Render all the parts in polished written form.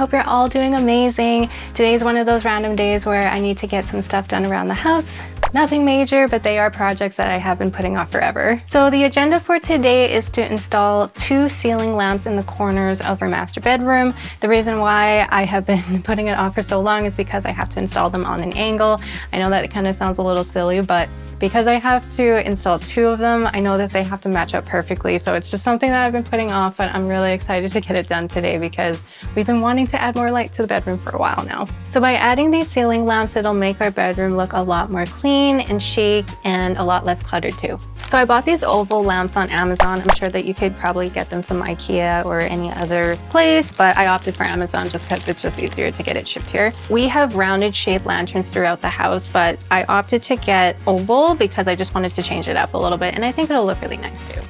hope you're all doing amazing. Today is one of those random days where I need to get some stuff done around the house. Nothing major, but they are projects that I have been putting off forever. So the agenda for today is to install 2 ceiling lamps in the corners of our master bedroom. The reason why I have been putting it off for so long is because I have to install them on an angle. I know that it kind of sounds a little silly, but because I have to install 2 of them, I know that they have to match up perfectly. So it's just something that I've been putting off, but I'm really excited to get it done today because we've been wanting to add more light to the bedroom for a while now. So by adding these ceiling lamps, it'll make our bedroom look a lot more clean and chic and a lot less cluttered too. So I bought these oval lamps on Amazon. I'm sure that you could probably get them from IKEA or any other place, but I opted for Amazon just because it's just easier to get it shipped here. We have rounded shaped lanterns throughout the house, but I opted to get oval because I just wanted to change it up a little bit, and I think it'll look really nice too.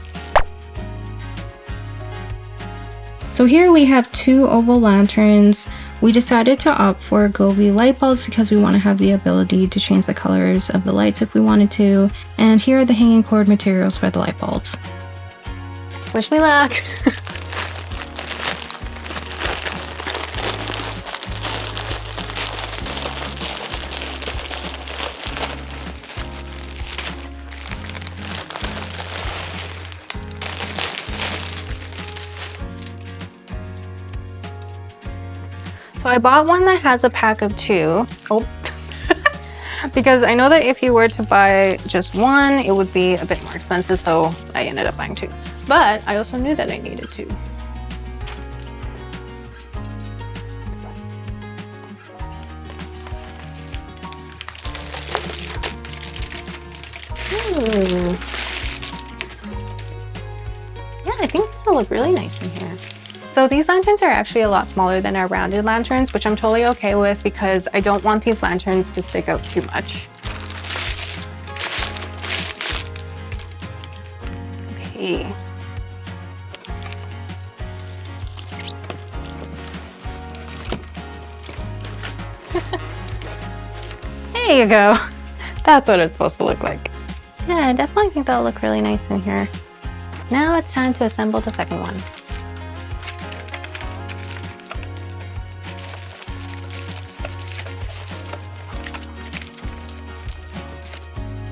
So here we have 2 oval lanterns. We decided to opt for Gobi light bulbs because we want to have the ability to change the colors of the lights if we wanted to. And here are the hanging cord materials for the light bulbs. Wish me luck! So I bought one that has a pack of 2. Oh. Because I know that if you were to buy just one, it would be a bit more expensive, so I ended up buying 2. But I also knew that I needed 2. Yeah, I think this will look really nice in here. So these lanterns are actually a lot smaller than our rounded lanterns, which I'm totally okay with because I don't want these lanterns to stick out too much. Okay. There you go. That's what it's supposed to look like. Yeah, I definitely think that'll look really nice in here. Now it's time to assemble the second one.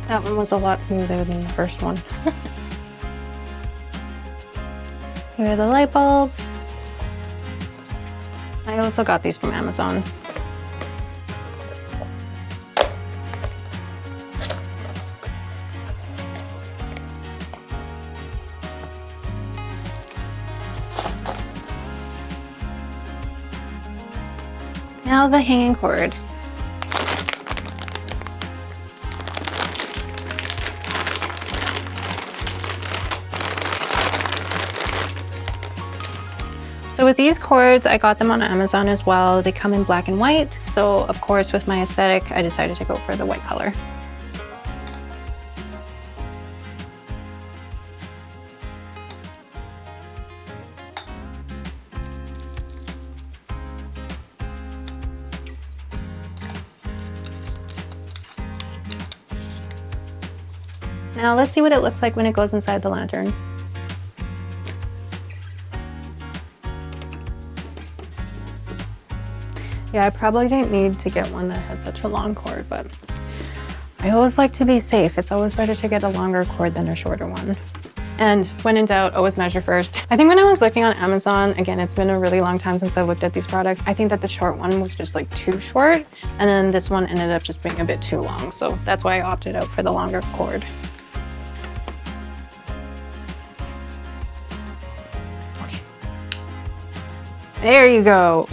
That one was a lot smoother than the first one. Here are the light bulbs. I also got these from Amazon. Now the hanging cord. So with these cords, I got them on Amazon as well. They come in black and white. So of course, with my aesthetic, I decided to go for the white color. Now let's see what it looks like when it goes inside the lantern. Yeah, I probably didn't need to get one that had such a long cord, but I always like to be safe. It's always better to get a longer cord than a shorter one. And when in doubt, always measure first. I think when I was looking on Amazon, again, it's been a really long time since I've looked at these products. I think that the short one was just like too short, and then this one ended up just being a bit too long. So that's why I opted out for the longer cord. Okay. There you go.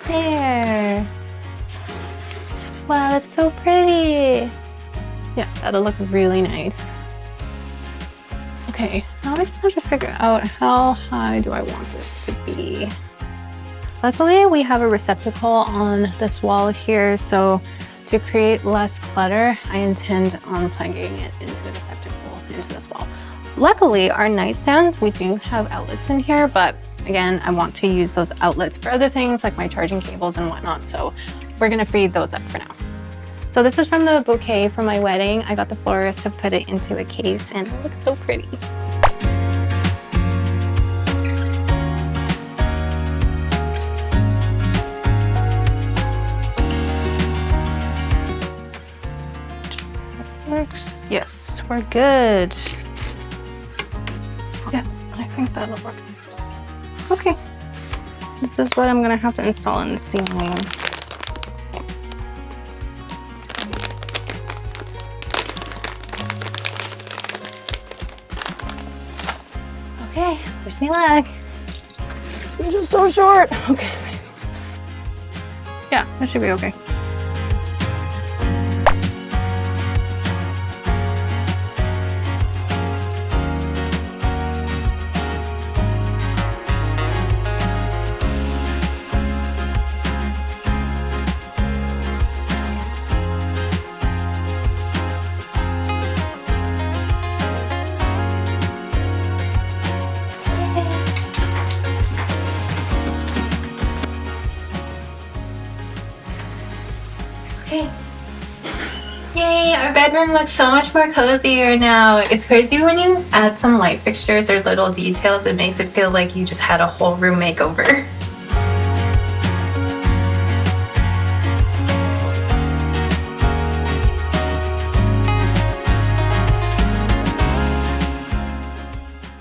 There. Wow, that's so pretty. Yeah, that'll look really nice. Okay, now I just have to figure out how high do I want this to be. Luckily, we have a receptacle on this wall here, so to create less clutter, I intend on plugging it into the receptacle into this wall. Luckily, our nightstands, we do have outlets in here, but again, I want to use those outlets for other things like my charging cables and whatnot, so we're gonna feed those up for now. So this is from the bouquet for my wedding. I got the florist to put it into a case and it looks so pretty. Yes, we're good. Yeah, I think that'll work nice. Okay, this is what I'm gonna have to install in the ceiling. Okay, wish me luck. I'm just so short. Okay. Yeah, that should be okay. Okay. Yay, our bedroom looks so much more cozier now. It's crazy when you add some light fixtures or little details, it makes it feel like you just had a whole room makeover.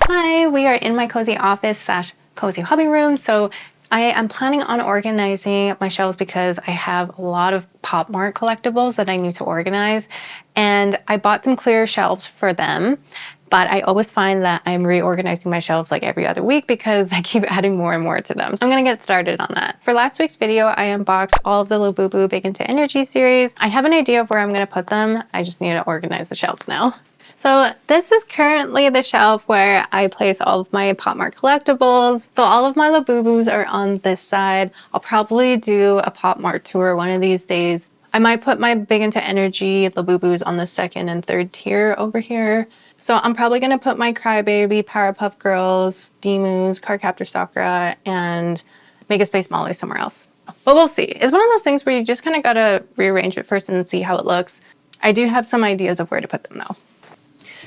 Hi, we are in my cozy office slash cozy hobby room. So I am planning on organizing my shelves because I have a lot of Pop Mart collectibles that I need to organize. And I bought some clear shelves for them, but I always find that I'm reorganizing my shelves like every other week because I keep adding more and more to them. So I'm gonna get started on that. For last week's video, I unboxed all of the Labubu Big Into Energy series. I have an idea of where I'm gonna put them. I just need to organize the shelves now. So this is currently the shelf where I place all of my Pop Mart collectibles. So all of my Labubus are on this side. I'll probably do a Pop Mart tour one of these days. I might put my Big Into Energy Labubus on the second and third tier over here. So I'm probably gonna put my Crybaby, Powerpuff Girls, Dimoo, Cardcaptor Sakura, and Mega Space Molly somewhere else. But we'll see. It's one of those things where you just kind of gotta rearrange it first and see how it looks. I do have some ideas of where to put them though.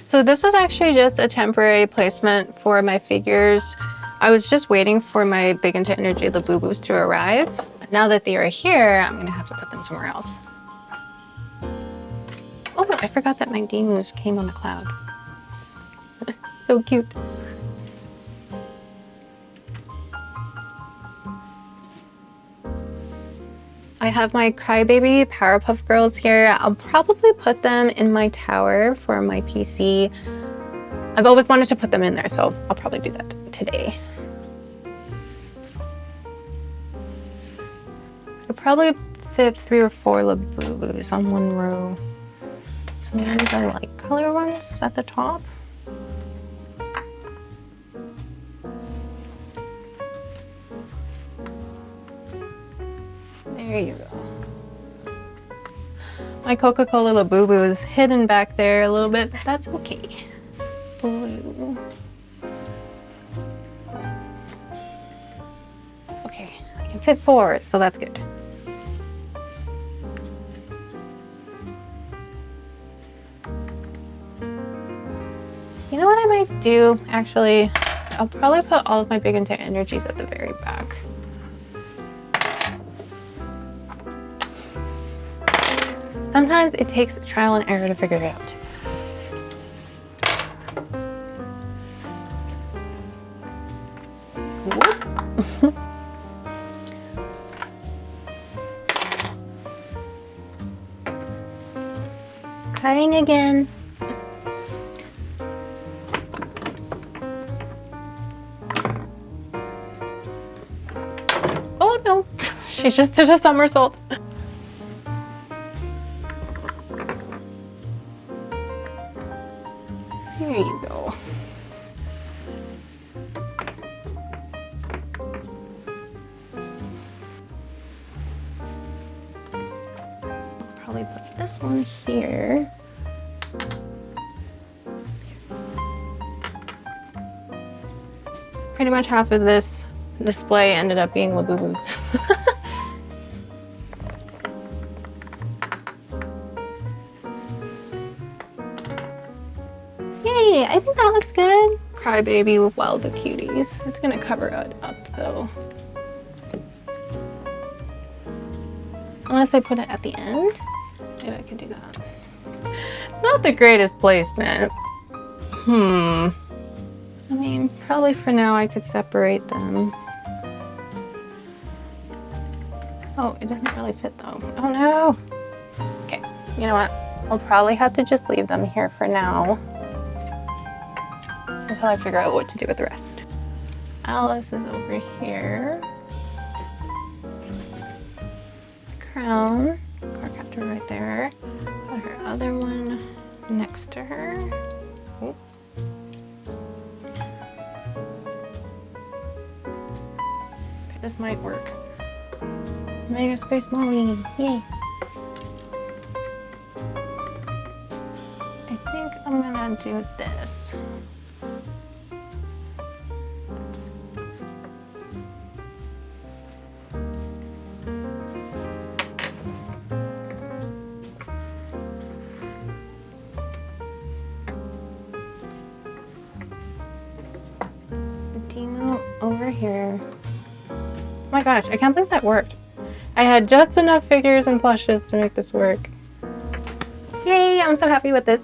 So this was actually just a temporary placement for my figures. I was just waiting for my Big Into Energy Labubus to arrive. Now that they are here, I'm gonna have to put them somewhere else. Oh, I forgot that my Dimoo came on a cloud. So cute. I have my Crybaby Powerpuff Girls here. I'll probably put them in my tower for my PC. I've always wanted to put them in there, so I'll probably do that today. I'll probably fit 3 or 4 Labubus on one row. So maybe the light color ones at the top. There you go. My Coca-Cola Labubu is hidden back there a little bit, but that's okay. Blue. Okay, I can fit 4, so that's good. You know what I might do, actually? I'll probably put all of my Big Into Energies at the very back. Sometimes it takes trial and error to figure it out. Cutting again. Oh no, she just did a somersault. There you go. I'll probably put this one here. Pretty much half of this display ended up being Labubus. Yay, I think that looks good. Crybaby with Well the Cuties. It's gonna cover it up though. Unless I put it at the end. Maybe I could do that. It's not the greatest placement. I mean, probably for now I could separate them. Oh, it doesn't really fit though. Oh no. Okay, you know what? I'll probably have to just leave them here for now until I figure out what to do with the rest. Alice is over here. Crown, car captor right there. Got her other one next to her. Oh. Okay, this might work. Mega Space Molly, yay! I think I'm gonna do this. Dimoo over here. Oh my gosh, I can't believe that worked. I had just enough figures and plushes to make this work. Yay, I'm so happy with this.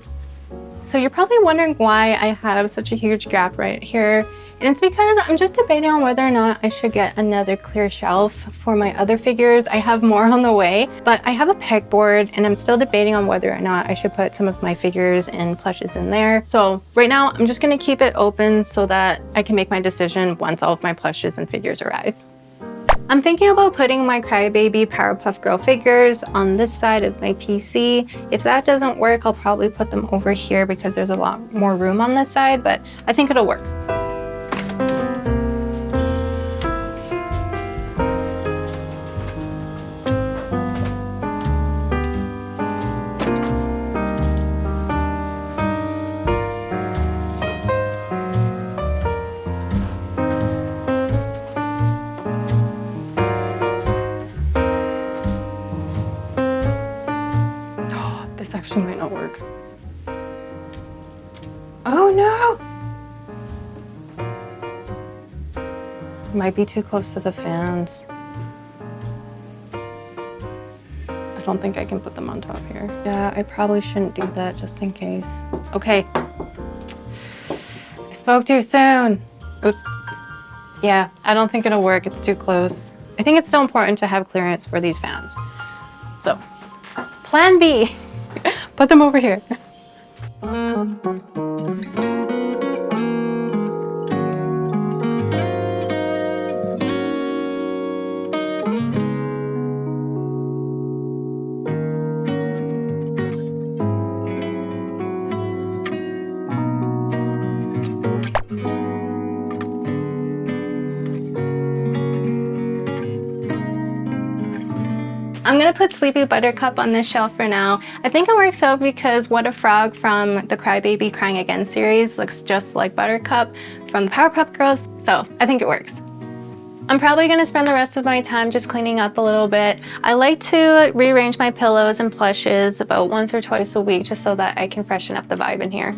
So you're probably wondering why I have such a huge gap right here. And it's because I'm just debating on whether or not I should get another clear shelf for my other figures. I have more on the way, but I have a pegboard and I'm still debating on whether or not I should put some of my figures and plushes in there. So right now I'm just gonna keep it open so that I can make my decision once all of my plushes and figures arrive. I'm thinking about putting my Crybaby Powerpuff Girl figures on this side of my PC. If that doesn't work, I'll probably put them over here because there's a lot more room on this side, but I think it'll work. This actually might not work. Oh no! Might be too close to the fans. I don't think I can put them on top here. Yeah, I probably shouldn't do that just in case. Okay. I spoke too soon. Oops. Yeah, I don't think it'll work. It's too close. I think it's still important to have clearance for these fans. So, plan B. Put them over here. I'm gonna put Sleepy Buttercup on this shelf for now. I think it works out because What a Frog from the Crybaby Crying Again series looks just like Buttercup from the Powerpuff Girls, so I think it works. I'm probably gonna spend the rest of my time just cleaning up a little bit. I like to rearrange my pillows and plushes about once or twice a week just so that I can freshen up the vibe in here.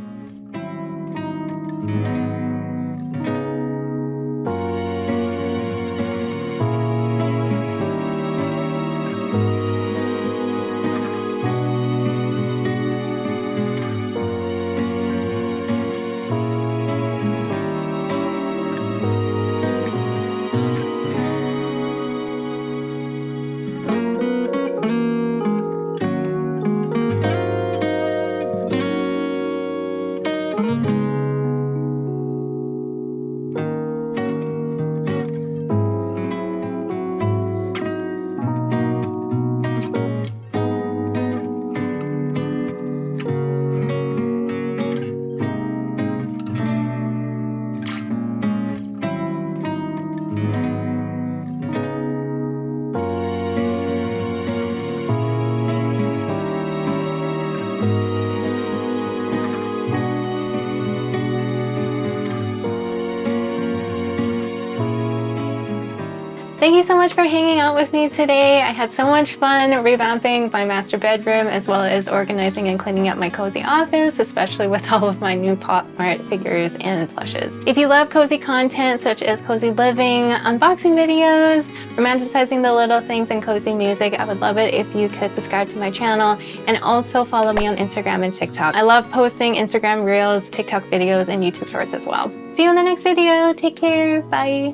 Thank you so much for hanging out with me today. I had so much fun revamping my master bedroom as well as organizing and cleaning up my cozy office, especially with all of my new Pop Mart figures and plushes. If you love cozy content such as cozy living, unboxing videos, romanticizing the little things, and cozy music, I would love it if you could subscribe to my channel and also follow me on Instagram and TikTok. I love posting Instagram Reels, TikTok videos, and YouTube Shorts as well. See you in the next video. Take care. Bye.